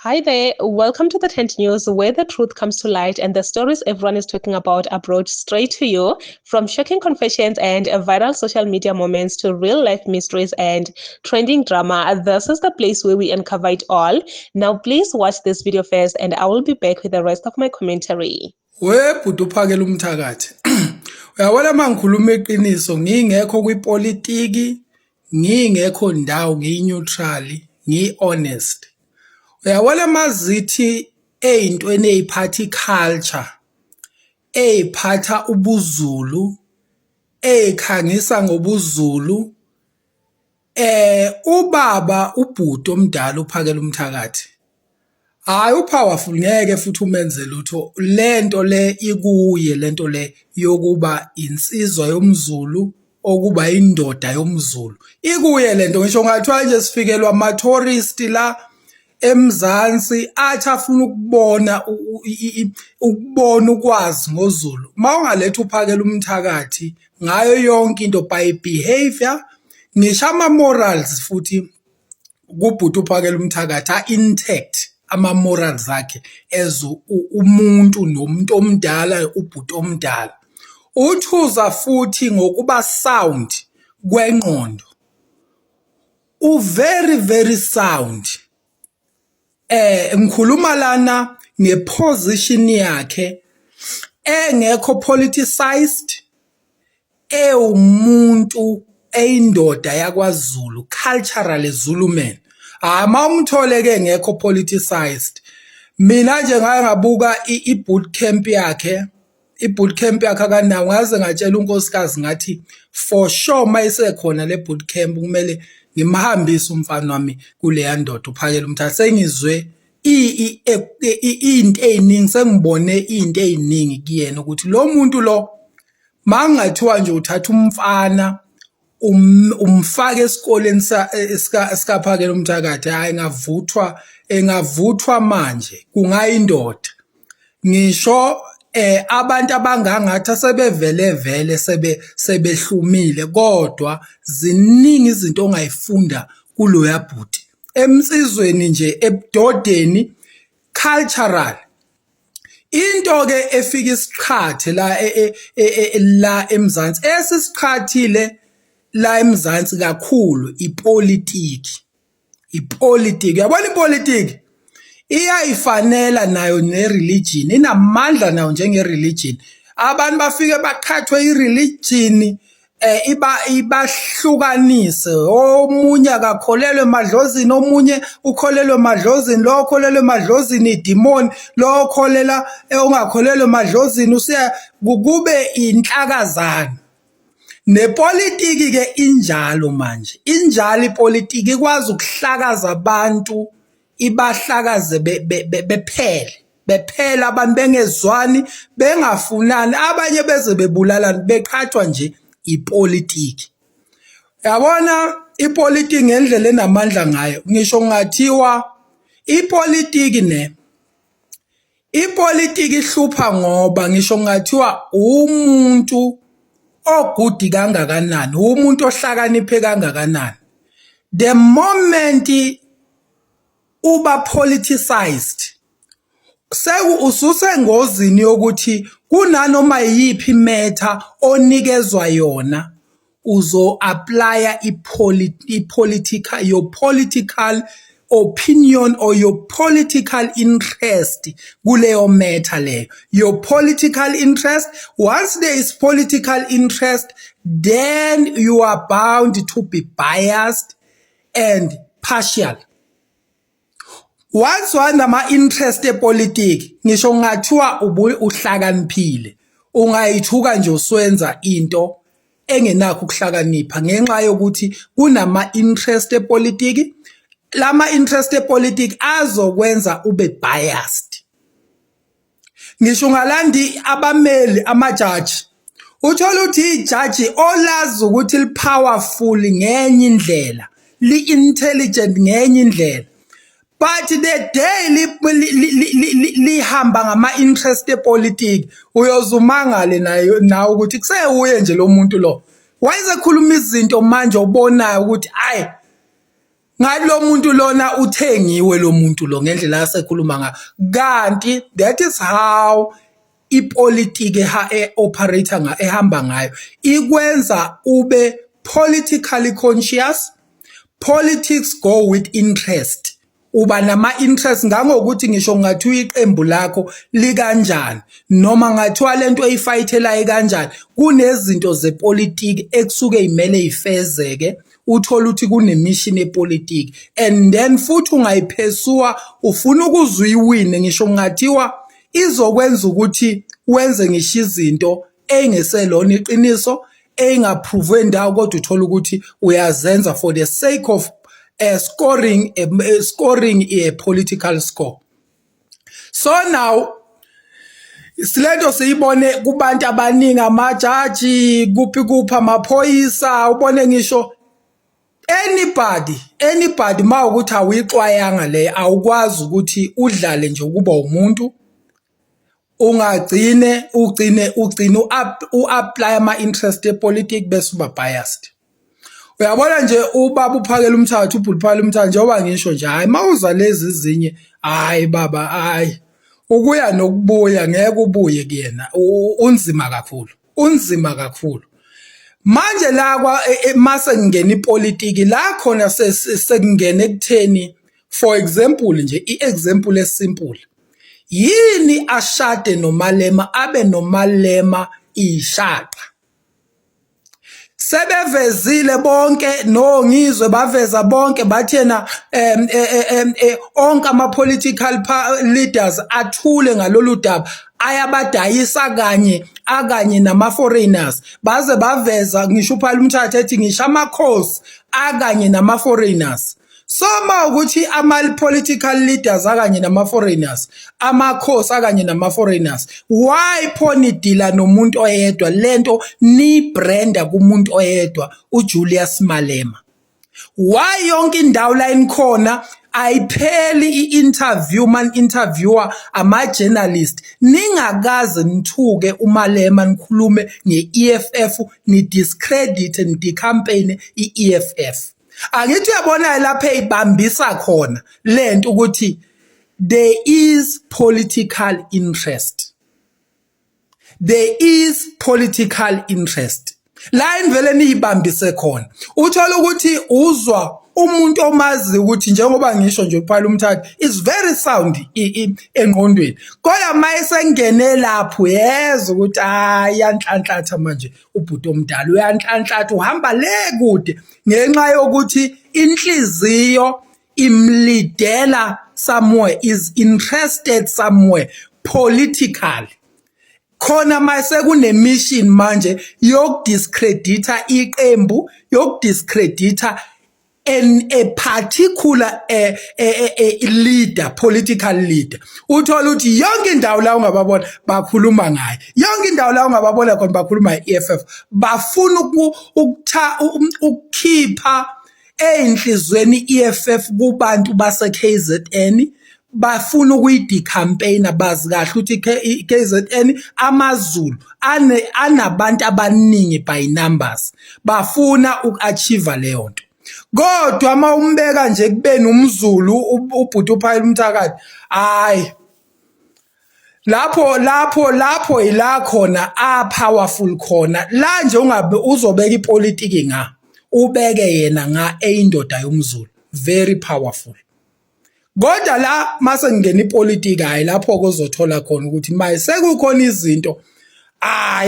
Hi there, welcome to the Tent News, where the truth comes to light and the stories everyone is talking about are brought straight to you. From shocking confessions and viral social media moments to real life mysteries and trending drama, this is the place where we uncover it all. Now, please watch this video first, and I will be back with the rest of my commentary. Webhuda uphakela umthakathi. Uyabona mangikhuluma iqiniso ngingekho kwipolitiki, ngingekho ndawo ngineutral, ngihonest. Uyabona mazithi ezintweni eziphatha iculture, eziphatha ubuZulu, ezikhangisa ngobuZulu, ubaba ubhuti omdala uphakela umthakathi. Hayi upowerful ngeke futhi umenze lutho lento le ikuye lento le yokuba insizwa yomZulu okuba indoda yomZulu ikuye lento ngisho ngathiwa nje sifikelwa ama tourist la eMzansi athi afuna ukubona ukwazi ngoZulu mawungaletha uphakela umthakathi ngayo yonke into by behavior ngisho ama morals futhi kubhuti uphakela umthakathi intact ama-morals akhe as umuntu nomuntu omdala ubhuti omdala uthuza futhi ngokuba sound kwengqondo very sound ngikhuluma lana ngeposition yakhe engekho politicized umuntu eyindoda yakwaZulu culturally Zulu man umtholeke ngekho politicized mina nje ngake ngabuka i-bootcamp yakhe akanawo ngaze ngatshela unkosikazi ngathi for sure mayisekhona le bootcamp kumele ngimhambise umfana wami kuleya ndoda uphakela umthatha sengizwe into eziningi sengibone into eziningi kuyena ukuthi lo muntu lo mangathiwa nje uthatha umfana umfake esikoleni sikaphakela umthakathi hayi engavuthwa manje kungayindoda ngisho abantu abangangathi sebevele sebehlumile kodwa ziningi izinto ongayifunda kuloya bhuti emsizweni nje ebudodeni cultural into ke efika isiqhathe la eMzansi esisiqhathile la eMzansi kakhulu ipolitiki yabona ipolitiki iyayifanela nayo nereligion inamandla nayo njengereligion abantu bafike baqhathwe ireligion ibahlukanise omunye akakholelwe emadlozini omunye ukholelwe emadlozini lo okholelwe emadlozini idemon lo okholela ongakholelwe emadlozini usiya kube inhlakazana nepolitiki ke injalo manje injalo ipolitiki ikwazi ukuhlakaza abantu ibahlakaze bephela abantu bengezwani bengafunani abanye beze bebulalana beqhathwa nje ipolitiki yabona ipolitiki ngendlela enamandla ngayo ngisho ngathiwa ipolitiki ihlupha ngoba ngisho ngathiwa umuntu ogudi kangakanani umuntu ohlakaniphe kangakanani the moment uba politicized ususengozini yokuthi kunanoma yiphi matter onikezwa yona uzo apply your political opinion or your political interest kuleyo matter leyo your political interest once there is political interest then you are bound to be biased and partial once wanama interest epolitiki ngisho ngathiwa uhlakaniphile ungayithuka nje uswenza into engenakho ukuhlakanipha ngenxa yokuthi kunama interest epolitiki lama interest epolitiki azokwenza ube biased ngisho ngalandi abameli amajaji uthola ukuthi ijaji olazi ukuthi lipowerful ngenye indlela li-intelligent ngenye indlela but the day lihamba ngama-interest epolitiki uyozumangale nayo ukuthi kusewuye nje lo muntu lo wayesekhuluma izinto manje obonayo ukuthi ayi ngalo muntu lona uthengiwe lo muntu lo ngendlela asekhuluma ngayo kanti that is how ipolitiki operator ehamba ngayo ikwenza ube politically conscious. Politics go with interest. Uba nama interest ngangokuthi ngisho ngathi uyiqembu lakho likanjani noma ngathiwa lento eyifayithelayo kanjani kunezinto zepolitiki ekusuke imele ifezeke uthola ukuthi kunemission yepolitiki and then futhi ungayiphesua ufuna ukuzuyiwine ngisho ngathiwa izokwenza ukuthi wenze ngisho izinto engeselona iqiniso engaprove ndawo kodwa uthola ukuthi uyazenza for the sake of scoring a political score. So now silento siyibone kubantu abaningi amajaji kuphi amaphoyisa ubone ngisho anybody mawukuthi awuyixwayanga le awukwazi ukuthi udlale nje ukuba umuntu ugcine u-apply ama-interest epolitiki bese uba biased. Uyabona nje ubaba uphakela umthathu ubhuti uphakela umthathu njengoba ngisho nje hayi mawuza lezi zinye hayi baba hayi ukuya nokubuya ngeke ubuye kuyena unzima kakhulu manje la mase ngena ipolitiki la khona sekungena ekutheni for example nje i-example esimple yini ashade noMalema abe noMalema ishaqa sebevezile bonke ngizwe baveza bonke bathena onke ama-political leaders athule ngalolu daba ayabadayisa kanye nama-foreigners baze baveza ngisho uphalo umthathu ethi ngisho amakhosi akanye nama-foreigners. So mawukuthi ama-political leaders akanye nama-foreigners amakhosi akanye nama-foreigners why phone idila nomuntu oyedwa lento ni branda kumuntu oyedwa uJulius Malema why yonke indawo la inikhona ayipheli i-interview interviewer ama-journalist ningakaze nithuke uMalema nikhulume nge-EFF ni discredit ni decampaign i-EFF. Angithi uyabona lapha eyibambisa khona lento ukuthi there is political interest. La invele niyibambise khona uthola ukuthi uzwa umuntu omazi ukuthi njengoba ngisho nje uphalo umthathu is very sound engqondweni kodwa mayesengene lapho yeza ukuthi yanhlanhlatha manje ubhuti omdala uyanhlanhlatha uhamba le kude ngenxa yokuthi inhliziyo imlidela somewhere is interested somewhere politically khona mase kunemission manje yokudiscredita iqembu yokudiscredita a particular leader, political leader. Uthola ukuthi yonke indawo la ungababona bakhuluma ngayo. Yonke indawo la ungababona khona bakhuluma ngeEFF. Bafuna ukukhipha enhlizweni iEFF kubantu base KZN. Bafuna ukuyidecampaign bazi kahle ukuthi KZN amaZulu anabantu abaningi by numbers. Bafuna ukuachieve leyo nto. Kodwa uma umbeka nje kubeni umZulu ubhuti uphayela umthakathi hayi lapho ila khona powerful khona la nje ungabe uzobeka ipolitiki ubeke yena eyindoda yomZulu very powerful. Kodwa la mase ngena ipolitiki hayi lapho kozothola khona ukuthi maye sekukhona izinto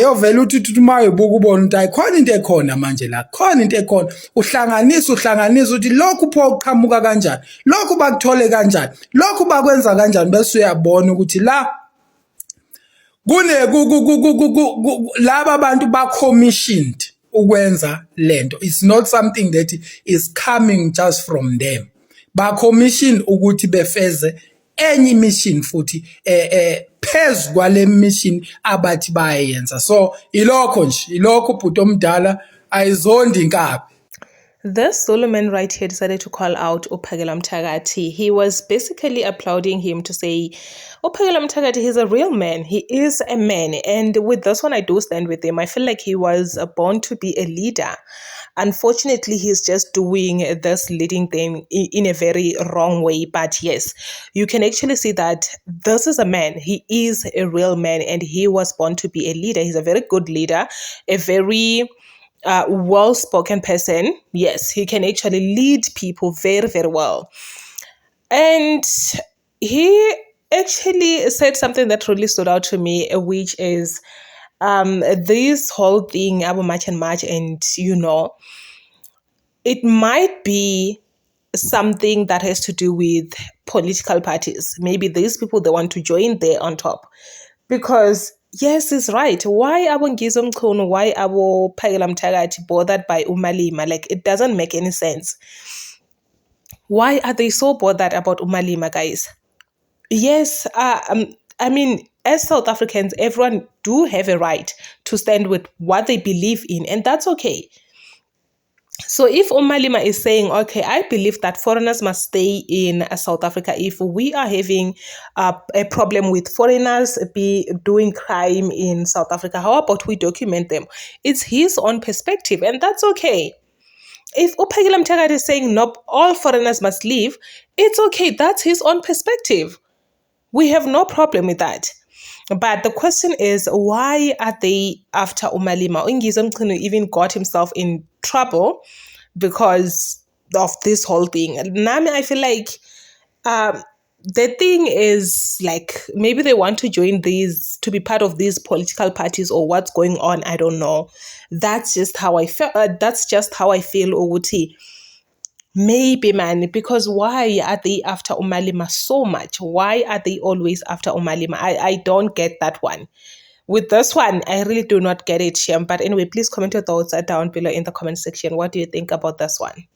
yovela uthi mayebuka ubona ukuthi ayikhona into ekhona manje la khona into ekhona uhlanganisa ukuthi lokhu pho uqhamuka kanjani lokhu bakuthole kanjani lokhu bakwenza kanjani bese uyabona ukuthi la laba abantu ba commissioned ukwenza lento. It's not something that is coming just from them. Ba commission ukuthi befeze enye mission futhi phezu kwale mission abathi bayenza. So ilokho bhuti omdala ayizondi inkabi. This Solomon right here decided to call out Uphakela Mthakathi. He was basically applauding him to say, Uphakela Mthakathi, he's a real man. He is a man. And with this one, I do stand with him. I feel like he was born to be a leader. Unfortunately, he's just doing this leading thing in a very wrong way. But yes, you can actually see that this is a man. He is a real man and he was born to be a leader. He's a very good leader, a very well-spoken person. Yes, he can actually lead people very, very well. And he actually said something that really stood out to me, which is this whole thing about March and March, and it might be something that has to do with political parties. Maybe these people, they want to join there on top. Because yes, it's right. Why abo Ngizo Mchunu, why abo Phakela Mthakathi bothered by uMalema? Like, it doesn't make any sense. Why are they so bothered about uMalema, guys? Yes, I mean, as South Africans, everyone do have a right to stand with what they believe in, and that's okay. So if uMalema is saying, okay, I believe that foreigners must stay in South Africa, if we are having a problem with foreigners be doing crime in South Africa, how about we document them? It's his own perspective, and that's okay. If Uphakela Mthakathi is saying, nope, all foreigners must leave, it's okay. That's his own perspective. We have no problem with that. But the question is, why are they after uMalema? Ngizo Mchunu even got himself in trouble because of this whole thing. Nami, I feel like the thing is, like, maybe they want to join these, to be part of these political parties, or what's going on. I don't know. That's just how I feel. That's just how I feel, Uguti. Maybe, man, because why are they after uMalema so much? Why are they always after uMalema? I don't get that one. With this one, I really do not get it, Shem. But anyway, please comment your thoughts down below in the comment section. What do you think about this one?